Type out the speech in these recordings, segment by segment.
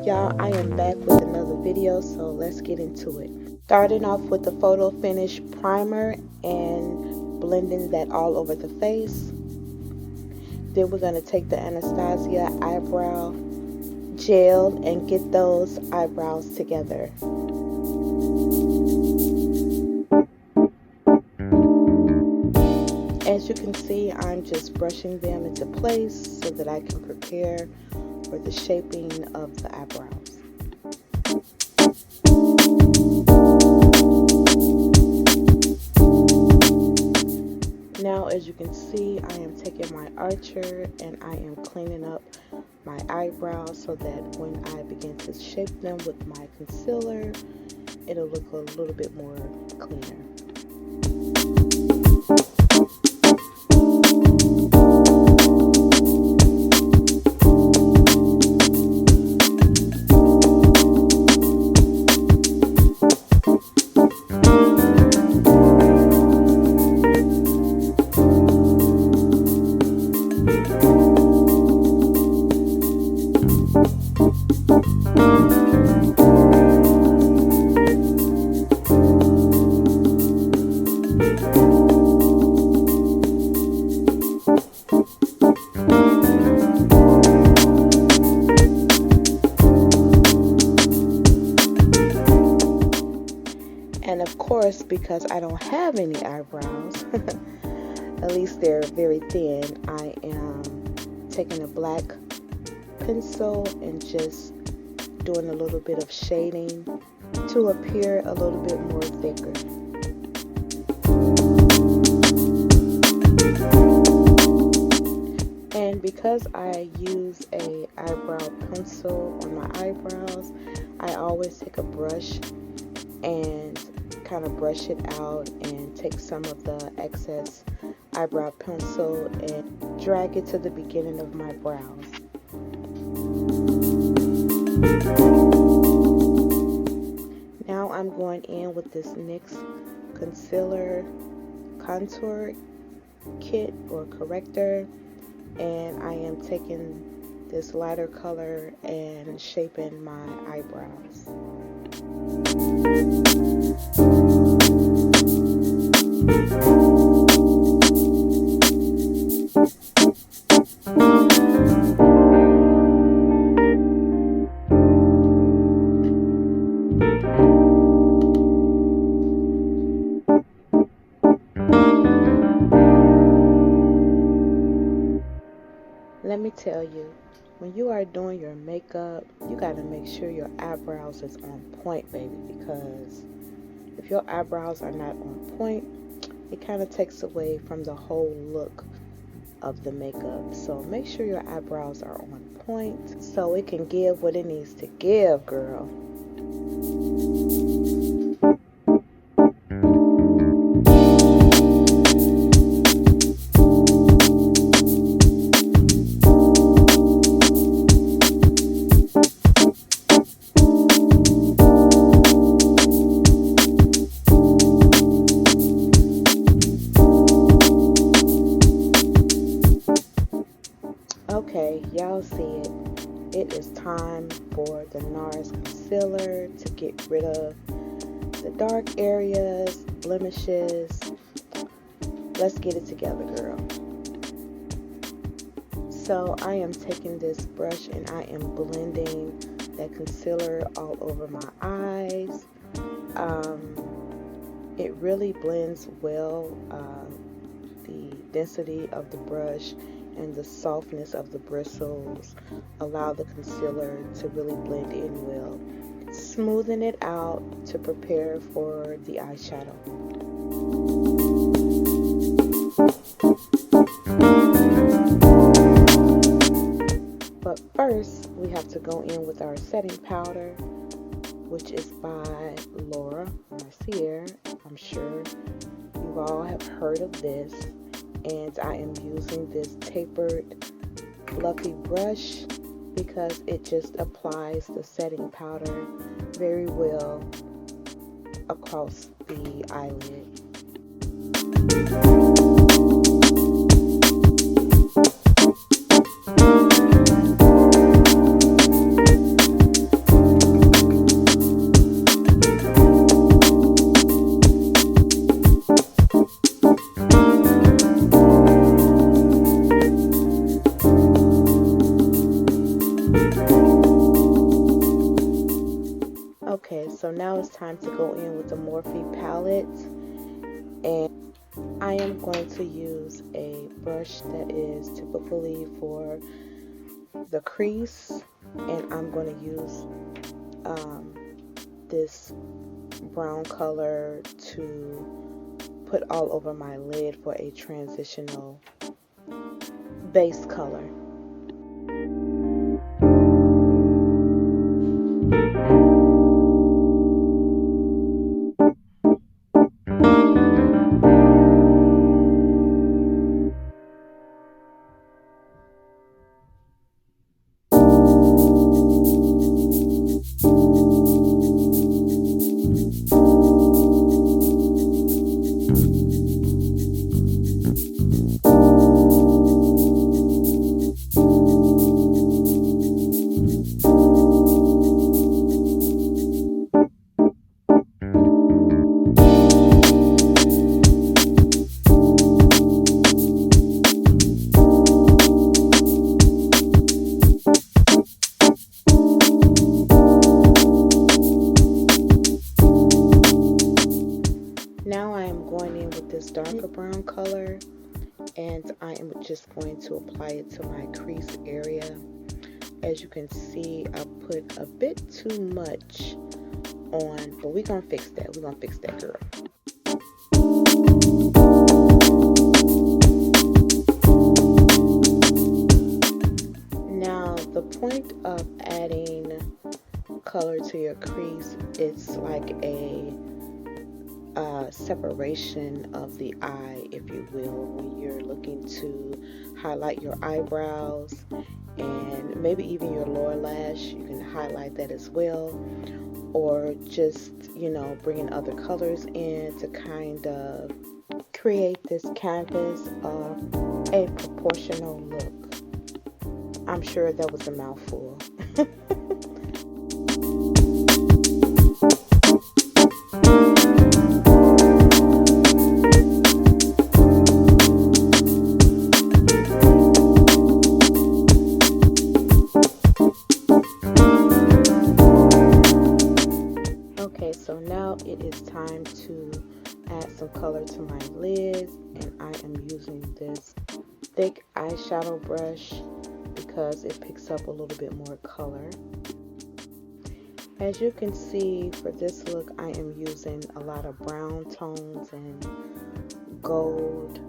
Y'all, I am back with another video, so let's get into it. Starting off with the photo finish primer and blending that all over the face. Then we're going to take the Anastasia eyebrow gel and get those eyebrows together. As you can see, I'm just brushing them into place so that I can prepare for the shaping of the eyebrows. Now, as you can see, I am taking my archer and I am cleaning up my eyebrows so that when I begin to shape them with my concealer, it'll look a little bit more cleaner. And of course, because I don't have any eyebrows, at least they're very thin, I am taking a black pencil and just doing a little bit of shading to appear a little bit more thicker. And because I use a eyebrow pencil on my eyebrows, I always take a brush and kind of brush it out and take some of the excess eyebrow pencil and drag it to the beginning of my brows. Now I'm going in with this NYX concealer contour kit or corrector, and I am taking this lighter color and shaping my eyebrows. Let me tell you, when you are doing your makeup, you got to make sure your eyebrows is on point, baby, because if your eyebrows are not on point, it kind of takes away from the whole look of the makeup. So make sure your eyebrows are on point so it can give what it needs to give, girl. Okay, y'all see it. It is time for the NARS concealer to get rid of the dark areas, blemishes. Let's get it together, girl. So I am taking this brush and I am blending that concealer all over my eyes. It really blends well. The density of the brush and the softness of the bristles allow the concealer to really blend in well, smoothing it out to prepare for the eyeshadow. But first, we have to go in with our setting powder, which is by Laura Mercier. I'm sure you all have heard of this. And I am using this tapered fluffy brush because it just applies the setting powder very well across the eyelid. Okay, so now it's time to go in with the Morphe palette, and I am going to use a brush that is typically for the crease, and I'm going to use this brown color to put all over my lid for a transitional base color. Now I am going in with this darker brown color, and I am just going to apply it to my crease area. As you can see, I put a bit too much on, but we're gonna fix that. We're gonna fix that, girl. Now, the point of adding color to your crease, it's like a separation of the eye, if you will, when you're looking to highlight your eyebrows and maybe even your lower lash. You can highlight that as well, or just, you know, bringing other colors in to kind of create this canvas of a proportional look. I'm sure that was a mouthful. Okay, so now it is time to add some color to my lids, and I am using this thick eyeshadow brush because it picks up a little bit more color. As you can see, for this look, I am using a lot of brown tones and gold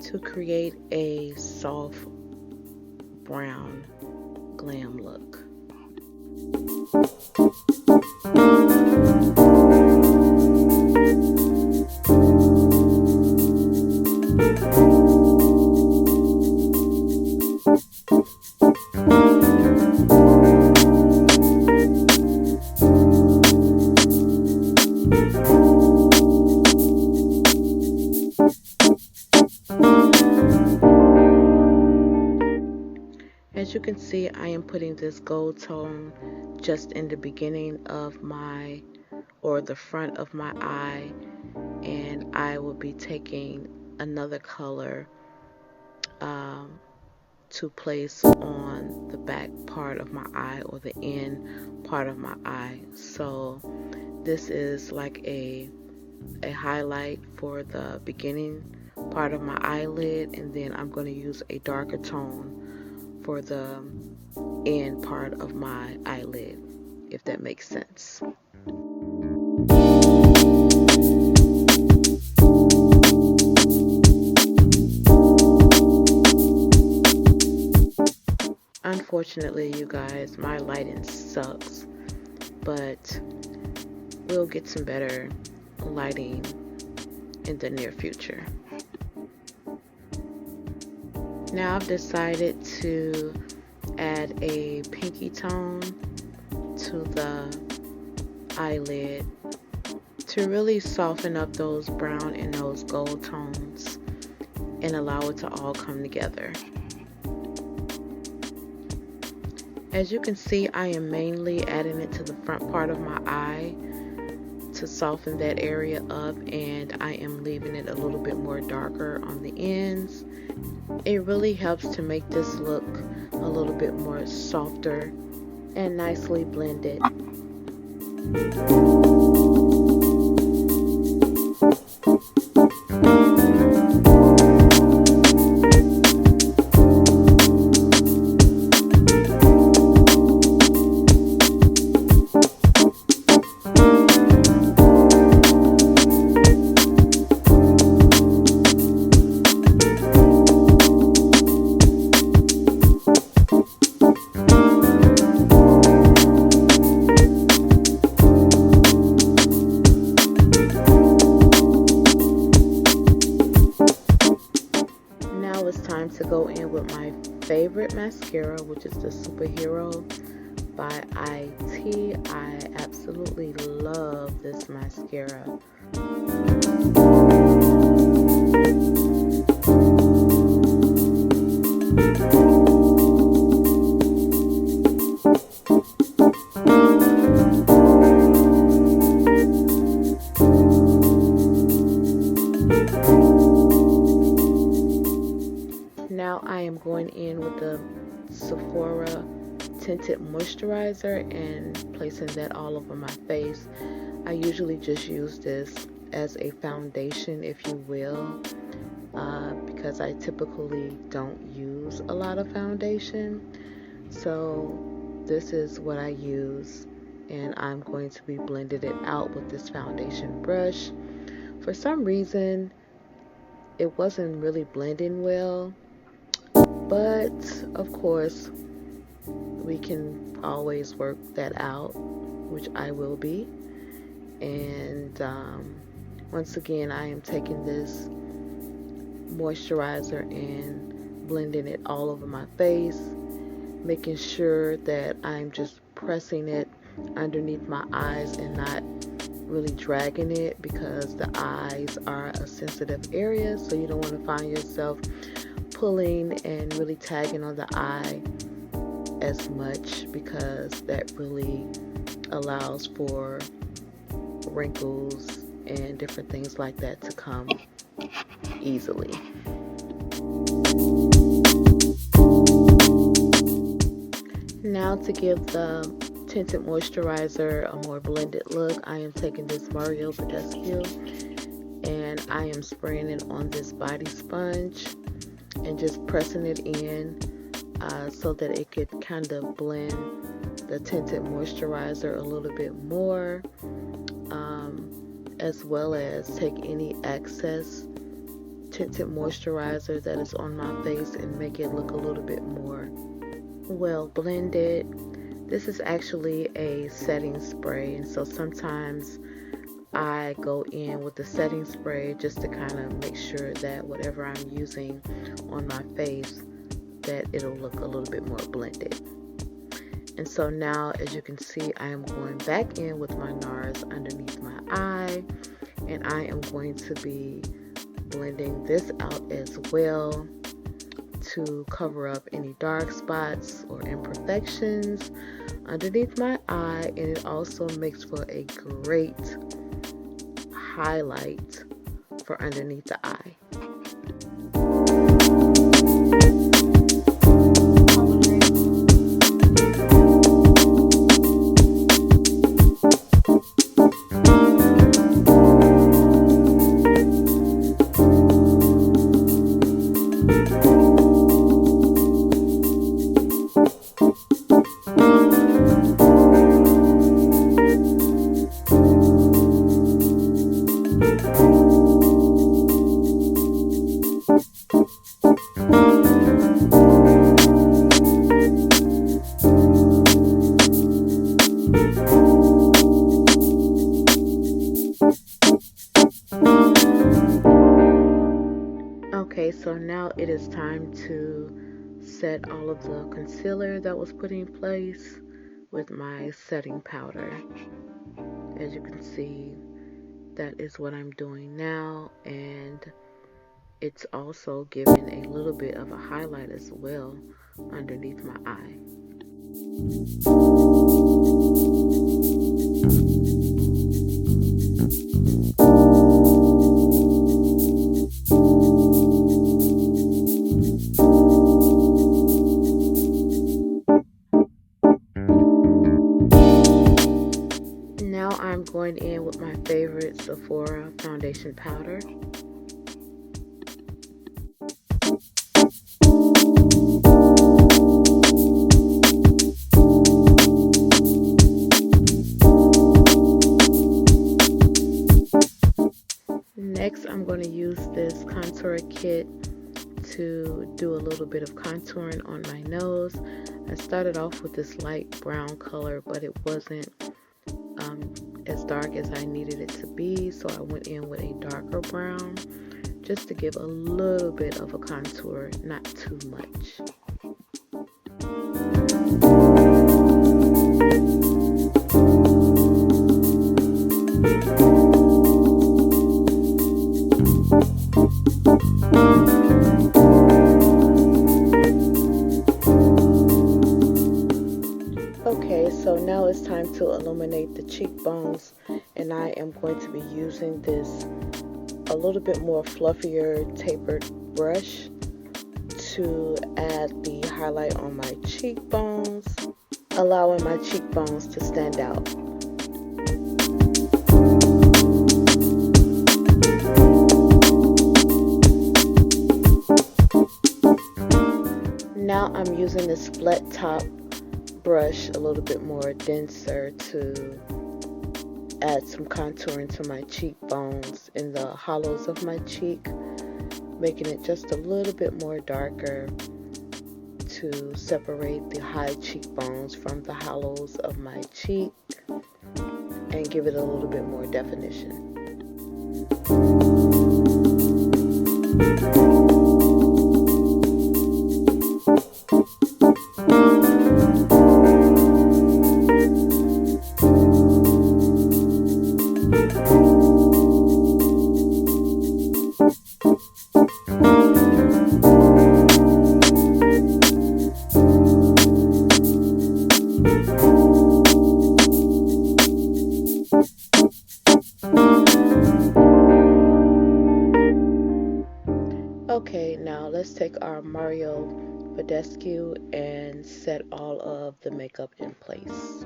to create a soft brown glam look. As you can see, I am putting this gold tone just in the beginning of my, or the front of my eye, and I will be taking another color to place on the back part of my eye, or the end part of my eye. So this is like a highlight for the beginning part of my eyelid, and then I'm going to use a darker tone for the end part of my eyelid, if that makes sense. Unfortunately, you guys, my lighting sucks, but we'll get some better lighting in the near future. Now I've decided to add a pinky tone to the eyelid to really soften up those brown and those gold tones and allow it to all come together. As you can see, I am mainly adding it to the front part of my eye to soften that area up, and I am leaving it a little bit more darker on the ends. It really helps to make this look a little bit more softer and nicely blended. Now it's time to go in with my favorite mascara, which is the Superhero by IT. I absolutely love this mascara. Now I am going in with the Sephora tinted moisturizer and placing that all over my face. I usually just use this as a foundation, if you will, because I typically don't use a lot of foundation. So this is what I use, and I'm going to be blending it out with this foundation brush. For some reason, it wasn't really blending well, but of course, we can always work that out, which I will be. And once again, I am taking this moisturizer and blending it all over my face, making sure that I'm just pressing it underneath my eyes and not really dragging it, because the eyes are a sensitive area, so you don't want to find yourself pulling and really tagging on the eye as much, because that really allows for wrinkles and different things like that to come easily. Now, to give the tinted moisturizer a more blended look, I am taking this Mario Badescu and I am spraying it on this body sponge and just pressing it in so that it could kind of blend the tinted moisturizer a little bit more, as well as take any excess tinted moisturizer that is on my face and make it look a little bit more well blended. This is actually a setting spray, and so sometimes I go in with the setting spray just to kind of make sure that whatever I'm using on my face, that it'll look a little bit more blended. And so now, as you can see, I am going back in with my NARS underneath my eye, and I am going to be blending this out as well to cover up any dark spots or imperfections underneath my eye, and it also makes for a great highlight for underneath the eye. Okay, so now it is time to set all of the concealer that was put in place with my setting powder. As you can see, that is what I'm doing now, and it's also giving a little bit of a highlight as well underneath my eye. Now going in with my favorite Sephora foundation powder. Next, I'm going to use this contour kit to do a little bit of contouring on my nose. I started off with this light brown color, but it wasn't as dark as I needed it to be, so I went in with a darker brown just to give a little bit of a contour, not too much. Okay, so now it's time to illuminate the cheekbones, and I am going to be using this a little bit more fluffier tapered brush to add the highlight on my cheekbones, allowing my cheekbones to stand out. Now I'm using this flat top brush, a little bit more denser, to add some contouring to my cheekbones in the hollows of my cheek, making it just a little bit more darker to separate the high cheekbones from the hollows of my cheek and give it a little bit more definition. Okay, now let's take our Mario Badescu and set all of the makeup in place.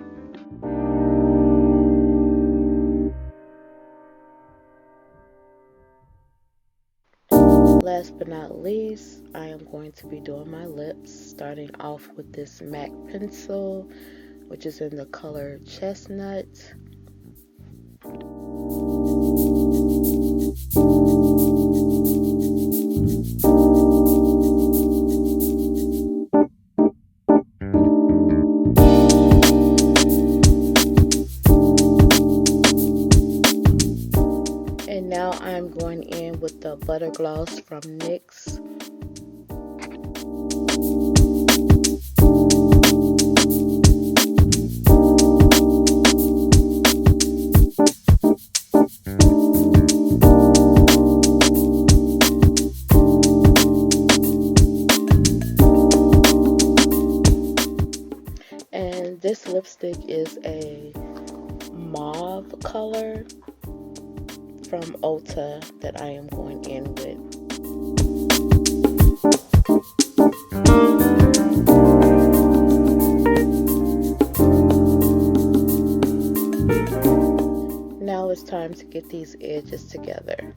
Last but not least, I am going to be doing my lips, starting off with this MAC pencil, which is in the color Chestnut. And now I'm going in with the Butter Gloss from NYX. And this lipstick is a mauve color from Ulta that I am going in with. Now it's time to get these edges together.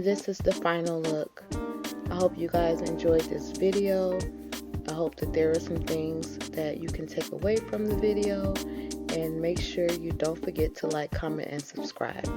This is the final look. I hope you guys enjoyed this video. I hope that there are some things that you can take away from the video, and make sure you don't forget to like, comment, and subscribe.